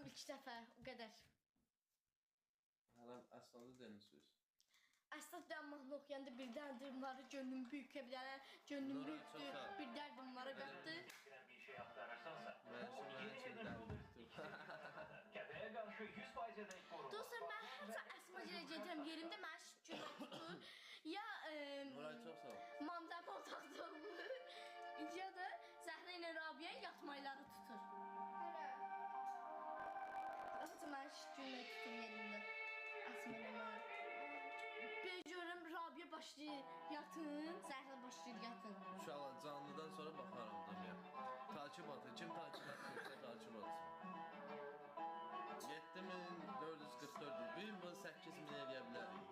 İlk dəfə, o qədər. Hələ əslində demişsiniz. Əsas ben mahnı oxuyanda bir dərdim var, gönlüm büyük bilərlər, gönlüm büyükdür, bir dərdim var qatdı. Dostlar, mən hətta Əsma gilə gedirəm, yerimdə mən şükürlər tutur. Ya Nuray çox sağ ol. Mamda otaqda olur, ya da Zəhra ilə Rabiyə yatmayları tutur. Hətta mən şükürlər tutur yerimdə. Əsma ilə mən. Görürüm Rabiyə başlayır yatın, Zəhra başlayır yatın. İnşallah canlıdan sonra baxarım deməyəm. Takip atın, kim takip atırsa takip atsın. 7444, bir gün bunu 8000 eləyə bilərik.